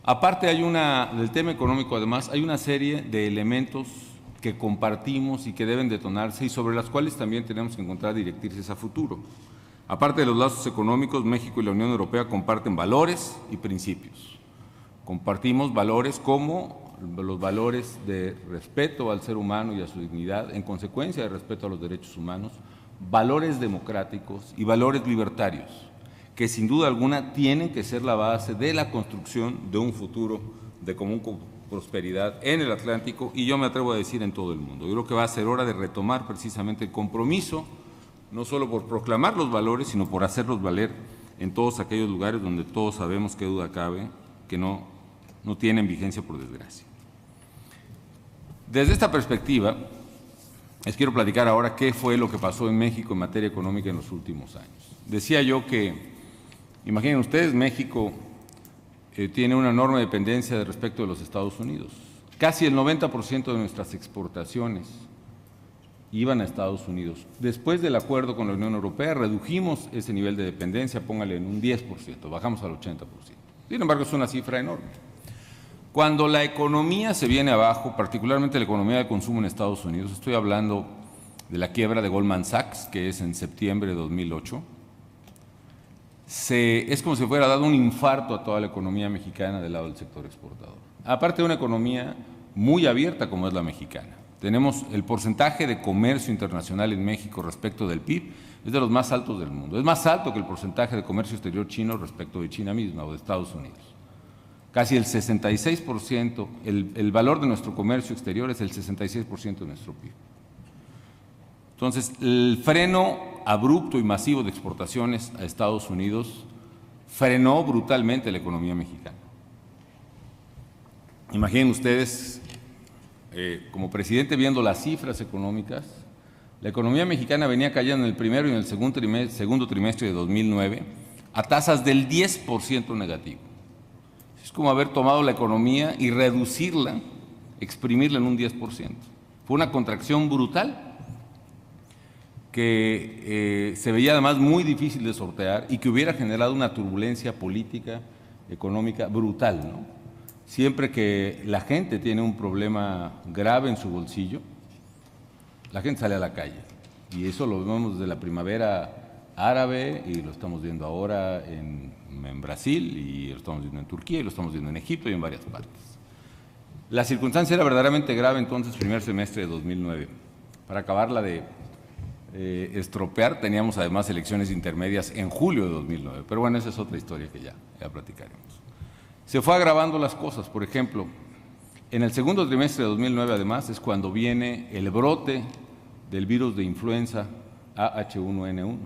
Aparte del tema económico, además, hay una serie de elementos que compartimos y que deben detonarse y sobre las cuales también tenemos que encontrar directrices a futuro. Aparte de los lazos económicos, México y la Unión Europea comparten valores y principios. Compartimos valores como los valores de respeto al ser humano y a su dignidad, en consecuencia de respeto a los derechos humanos, valores democráticos y valores libertarios, que sin duda alguna tienen que ser la base de la construcción de un futuro de común prosperidad en el Atlántico y yo me atrevo a decir en todo el mundo. Yo creo que va a ser hora de retomar precisamente el compromiso, no solo por proclamar los valores, sino por hacerlos valer en todos aquellos lugares donde todos sabemos, qué duda cabe, que no tienen vigencia por desgracia. Desde esta perspectiva, les quiero platicar ahora qué fue lo que pasó en México en materia económica en los últimos años. Decía yo que, imaginen ustedes, México tiene una enorme dependencia respecto de los Estados Unidos. Casi el 90% de nuestras exportaciones iban a Estados Unidos. Después del acuerdo con la Unión Europea, redujimos ese nivel de dependencia, póngale en un 10%, bajamos al 80%. Sin embargo, es una cifra enorme. Cuando la economía se viene abajo, particularmente la economía de consumo en Estados Unidos, estoy hablando de la quiebra de Goldman Sachs, que es en septiembre de 2008, es como si fuera dado un infarto a toda la economía mexicana del lado del sector exportador. Aparte de una economía muy abierta como es la mexicana. Tenemos el porcentaje de comercio internacional en México respecto del PIB, es de los más altos del mundo. Es más alto que el porcentaje de comercio exterior chino respecto de China misma o de Estados Unidos. Casi el 66%, el valor de nuestro comercio exterior es el 66% de nuestro PIB. Entonces, el freno abrupto y masivo de exportaciones a Estados Unidos frenó brutalmente la economía mexicana. Imaginen ustedes, como presidente viendo las cifras económicas, la economía mexicana venía cayendo en el primero y en el segundo trimestre de 2009 a tasas del 10% negativo. Es como haber tomado la economía y reducirla, exprimirla en un 10%. Fue una contracción brutal que se veía además muy difícil de sortear y que hubiera generado una turbulencia política, económica brutal, ¿no? Siempre que la gente tiene un problema grave en su bolsillo, la gente sale a la calle. Y eso lo vemos desde la primavera árabe y lo estamos viendo ahora en Brasil y lo estamos viendo en Turquía y lo estamos viendo en Egipto y en varias partes. La circunstancia era verdaderamente grave entonces, primer semestre de 2009. Para acabarla de estropear, teníamos además elecciones intermedias en julio de 2009, pero bueno, esa es otra historia que ya platicaremos. Se fue agravando las cosas, por ejemplo, en el segundo trimestre de 2009 además es cuando viene el brote del virus de influenza AH1N1,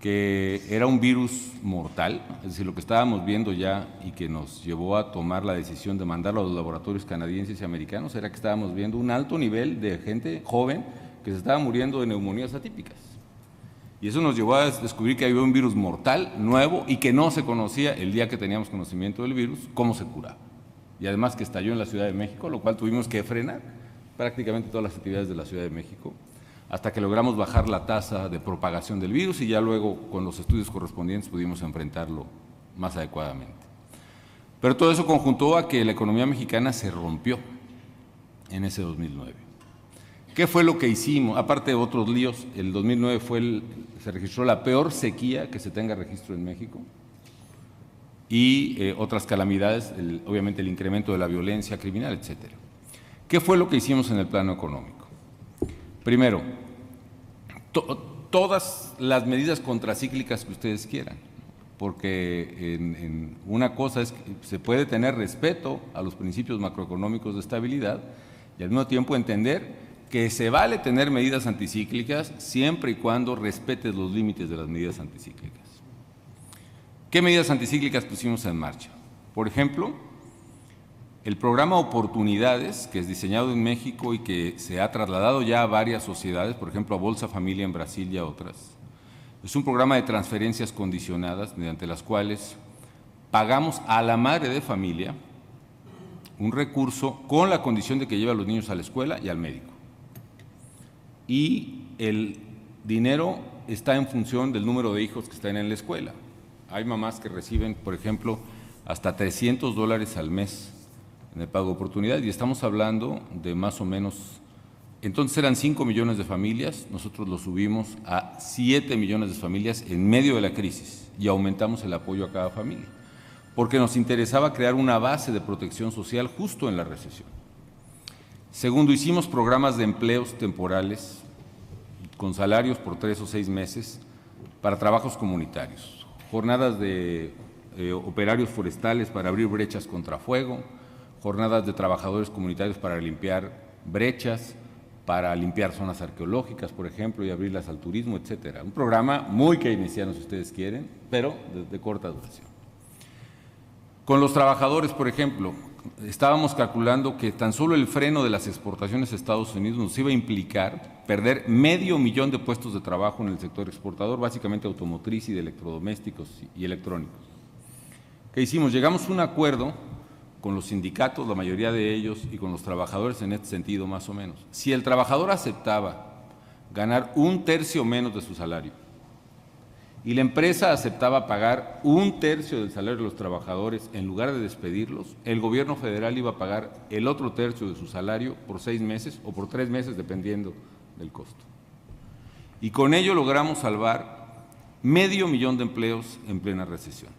que era un virus mortal, es decir, lo que estábamos viendo ya y que nos llevó a tomar la decisión de mandarlo a los laboratorios canadienses y americanos, era que estábamos viendo un alto nivel de gente joven que se estaba muriendo de neumonías atípicas. Y eso nos llevó a descubrir que había un virus mortal, nuevo, y que no se conocía el día que teníamos conocimiento del virus, cómo se curaba. Y además que estalló en la Ciudad de México, lo cual tuvimos que frenar prácticamente todas las actividades de la Ciudad de México, hasta que logramos bajar la tasa de propagación del virus y ya luego, con los estudios correspondientes, pudimos enfrentarlo más adecuadamente. Pero todo eso conjuntó a que la economía mexicana se rompió en ese 2009. ¿Qué fue lo que hicimos? Aparte de otros líos, el 2009 se registró la peor sequía que se tenga registro en México y otras calamidades, obviamente el incremento de la violencia criminal, etcétera. ¿Qué fue lo que hicimos en el plano económico? Primero, todas las medidas contracíclicas que ustedes quieran, porque en una cosa es que se puede tener respeto a los principios macroeconómicos de estabilidad y al mismo tiempo entender que se vale tener medidas anticíclicas siempre y cuando respetes los límites de las medidas anticíclicas. ¿Qué medidas anticíclicas pusimos en marcha? Por ejemplo, el programa Oportunidades, que es diseñado en México y que se ha trasladado ya a varias sociedades, por ejemplo a Bolsa Familia en Brasil y a otras, es un programa de transferencias condicionadas mediante las cuales pagamos a la madre de familia un recurso con la condición de que lleve a los niños a la escuela y al médico. Y el dinero está en función del número de hijos que están en la escuela. Hay mamás que reciben, por ejemplo, hasta $300 al mes en el pago de oportunidad, y estamos hablando de más o menos, entonces eran 5 millones de familias, nosotros lo subimos a 7 millones de familias en medio de la crisis y aumentamos el apoyo a cada familia, porque nos interesaba crear una base de protección social justo en la recesión. Segundo, hicimos programas de empleos temporales con salarios por 3 o 6 meses para trabajos comunitarios, jornadas de operarios forestales para abrir brechas contra fuego, jornadas de trabajadores comunitarios para limpiar brechas, para limpiar zonas arqueológicas, por ejemplo, y abrirlas al turismo, etcétera. Un programa muy keynesiano, si ustedes quieren, pero de corta duración. Con los trabajadores, por ejemplo, estábamos calculando que tan solo el freno de las exportaciones a Estados Unidos nos iba a implicar perder 500,000 de puestos de trabajo en el sector exportador, básicamente automotriz y de electrodomésticos y electrónicos. ¿Qué hicimos? Llegamos a un acuerdo con los sindicatos, la mayoría de ellos, y con los trabajadores en este sentido más o menos. Si el trabajador aceptaba ganar 1/3 menos de su salario y la empresa aceptaba pagar 1/3 del salario de los trabajadores en lugar de despedirlos, el gobierno federal iba a pagar el otro tercio de su salario por 6 meses o por 3 meses, dependiendo del costo. Y con ello logramos salvar 500,000 de empleos en plena recesión.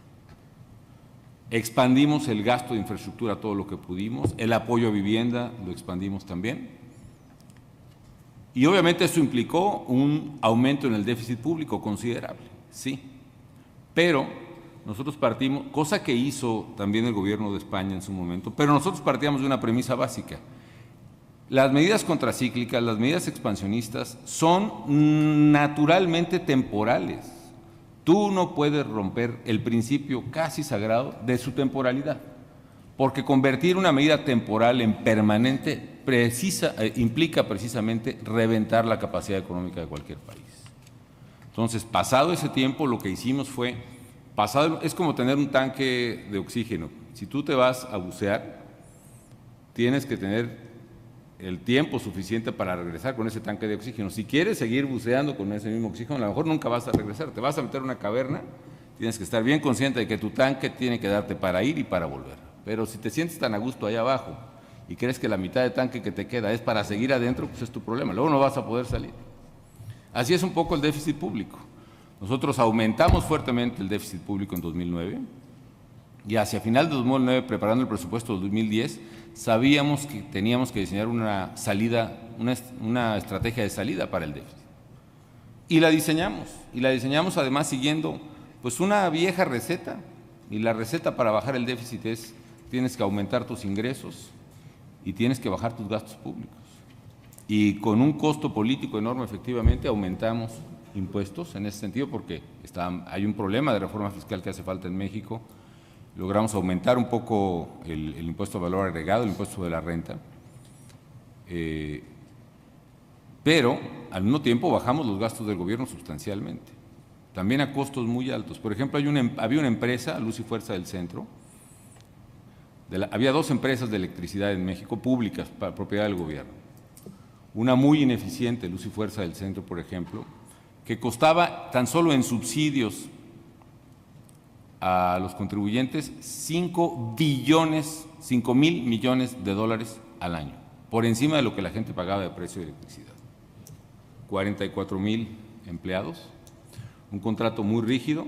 Expandimos el gasto de infraestructura todo lo que pudimos, el apoyo a vivienda lo expandimos también. Y obviamente esto implicó un aumento en el déficit público considerable, sí. Pero nosotros partimos, cosa que hizo también el gobierno de España en su momento, pero nosotros partíamos de una premisa básica. Las medidas contracíclicas, las medidas expansionistas son naturalmente temporales. Tú no puedes romper el principio casi sagrado de su temporalidad, porque convertir una medida temporal en permanente implica precisamente reventar la capacidad económica de cualquier país. Entonces, pasado ese tiempo, lo que hicimos fue, es como tener un tanque de oxígeno. Si tú te vas a bucear, tienes que tener el tiempo suficiente para regresar con ese tanque de oxígeno. Si quieres seguir buceando con ese mismo oxígeno, a lo mejor nunca vas a regresar. Te vas a meter en una caverna, tienes que estar bien consciente de que tu tanque tiene que darte para ir y para volver. Pero si te sientes tan a gusto allá abajo y crees que la mitad de tanque que te queda es para seguir adentro, pues es tu problema. Luego no vas a poder salir. Así es un poco el déficit público. Nosotros aumentamos fuertemente el déficit público en 2009 y hacia final de 2009, preparando el presupuesto de 2010, sabíamos que teníamos que diseñar una salida, una estrategia de salida para el déficit. Y la diseñamos además siguiendo pues una vieja receta, y la receta para bajar el déficit es: tienes que aumentar tus ingresos y tienes que bajar tus gastos públicos. Y con un costo político enorme, efectivamente, aumentamos impuestos en ese sentido, porque hay un problema de reforma fiscal que hace falta en México. Logramos aumentar un poco el impuesto de valor agregado, el impuesto de la renta, pero al mismo tiempo bajamos los gastos del gobierno sustancialmente, también a costos muy altos. Por ejemplo, había una empresa, Luz y Fuerza del Centro, había 2 empresas de electricidad en México públicas, propiedad del gobierno. Una muy ineficiente, Luz y Fuerza del Centro, por ejemplo, que costaba tan solo en subsidios a los contribuyentes 5,000 millones de dólares al año, por encima de lo que la gente pagaba de precio de electricidad. 44,000 empleados, un contrato muy rígido.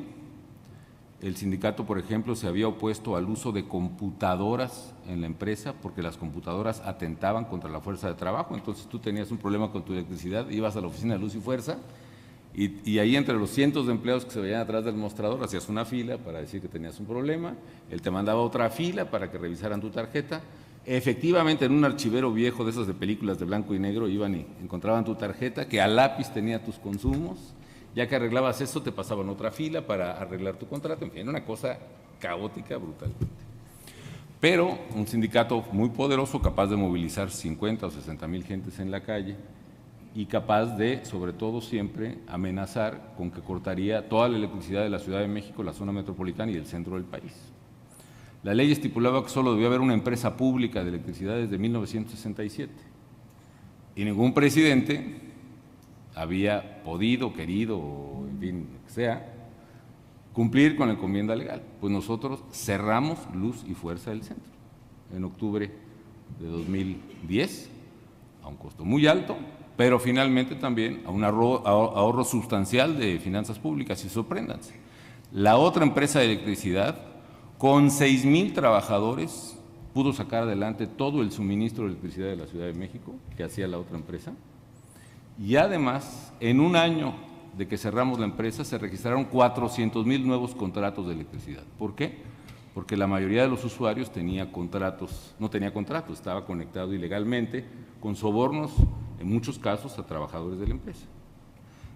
El sindicato, por ejemplo, se había opuesto al uso de computadoras en la empresa porque las computadoras atentaban contra la fuerza de trabajo. Entonces tú tenías un problema con tu electricidad, ibas a la oficina de Luz y Fuerza, y ahí entre los cientos de empleados que se veían atrás del mostrador hacías una fila para decir que tenías un problema, él te mandaba otra fila para que revisaran tu tarjeta. Efectivamente, en un archivero viejo de esas de películas de blanco y negro iban y encontraban tu tarjeta que a lápiz tenía tus consumos. Ya que arreglabas eso, te pasaban otra fila para arreglar tu contrato. En fin, era una cosa caótica brutalmente. Pero un sindicato muy poderoso, capaz de movilizar 50 o 60,000 gentes en la calle, y capaz de, sobre todo siempre, amenazar con que cortaría toda la electricidad de la Ciudad de México, la zona metropolitana y el centro del país. La ley estipulaba que solo debía haber una empresa pública de electricidad desde 1967, y ningún presidente había podido, querido, o en fin, que sea, cumplir con la encomienda legal. Pues nosotros cerramos Luz y Fuerza del Centro en octubre de 2010, a un costo muy alto, pero finalmente también a un ahorro sustancial de finanzas públicas. Y sorpréndanse, la otra empresa de electricidad, con 6,000 trabajadores, pudo sacar adelante todo el suministro de electricidad de la Ciudad de México que hacía la otra empresa. Y además, en un año de que cerramos la empresa, se registraron 400,000 nuevos contratos de electricidad. ¿Por qué? Porque la mayoría de los usuarios no tenía contratos, estaba conectado ilegalmente, con sobornos, en muchos casos, a trabajadores de la empresa.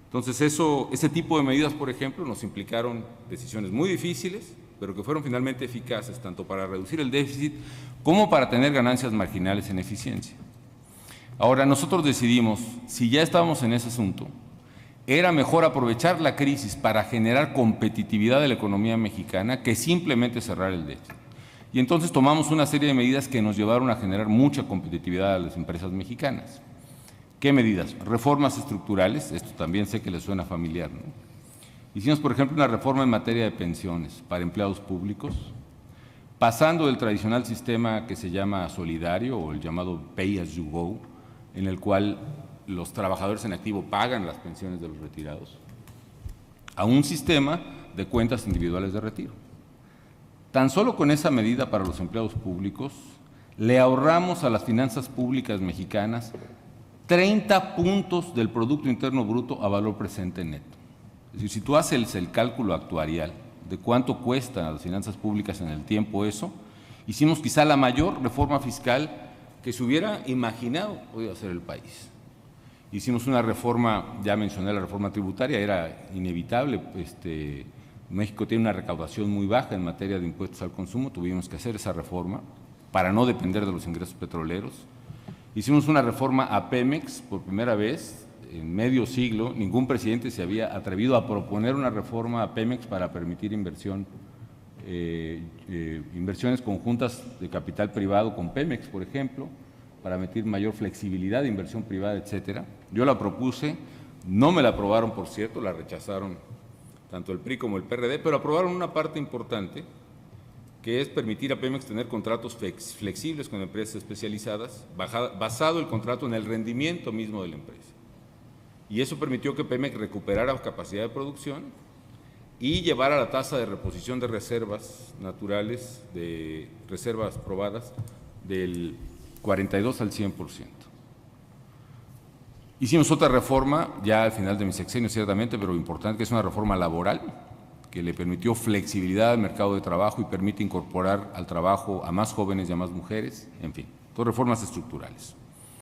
Entonces, ese tipo de medidas, por ejemplo, nos implicaron decisiones muy difíciles, pero que fueron finalmente eficaces, tanto para reducir el déficit como para tener ganancias marginales en eficiencia. Ahora, nosotros decidimos, si ya estábamos en ese asunto, era mejor aprovechar la crisis para generar competitividad de la economía mexicana que simplemente cerrar el déficit. Y entonces tomamos una serie de medidas que nos llevaron a generar mucha competitividad a las empresas mexicanas. ¿Qué medidas? Reformas estructurales, esto también sé que les suena familiar, ¿no? Hicimos, por ejemplo, una reforma en materia de pensiones para empleados públicos, pasando del tradicional sistema que se llama solidario o el llamado Pay as you go, en el cual los trabajadores en activo pagan las pensiones de los retirados, a un sistema de cuentas individuales de retiro. Tan solo con esa medida para los empleados públicos, le ahorramos a las finanzas públicas mexicanas 30 puntos del Producto Interno Bruto a valor presente neto. Es decir, si tú haces el cálculo actuarial de cuánto cuesta a las finanzas públicas en el tiempo eso, hicimos quizá la mayor reforma fiscal que se hubiera imaginado podido hacer el país. Hicimos una reforma, ya mencioné la reforma tributaria, era inevitable, México tiene una recaudación muy baja en materia de impuestos al consumo, tuvimos que hacer esa reforma para no depender de los ingresos petroleros. Hicimos una reforma a Pemex, por primera vez en medio siglo, ningún presidente se había atrevido a proponer una reforma a Pemex para permitir inversiones conjuntas de capital privado con Pemex, por ejemplo, para meter mayor flexibilidad de inversión privada, etcétera. Yo la propuse, no me la aprobaron, por cierto, la rechazaron tanto el PRI como el PRD, pero aprobaron una parte importante, que es permitir a Pemex tener contratos flexibles con empresas especializadas, basado el contrato en el rendimiento mismo de la empresa. Y eso permitió que Pemex recuperara capacidad de producción y llevara la tasa de reposición de reservas naturales, de reservas probadas, del 42 al 100%. Hicimos otra reforma, ya al final de mi sexenio ciertamente, pero importante, que es una reforma laboral, que le permitió flexibilidad al mercado de trabajo y permite incorporar al trabajo a más jóvenes y a más mujeres, en fin, todas reformas estructurales.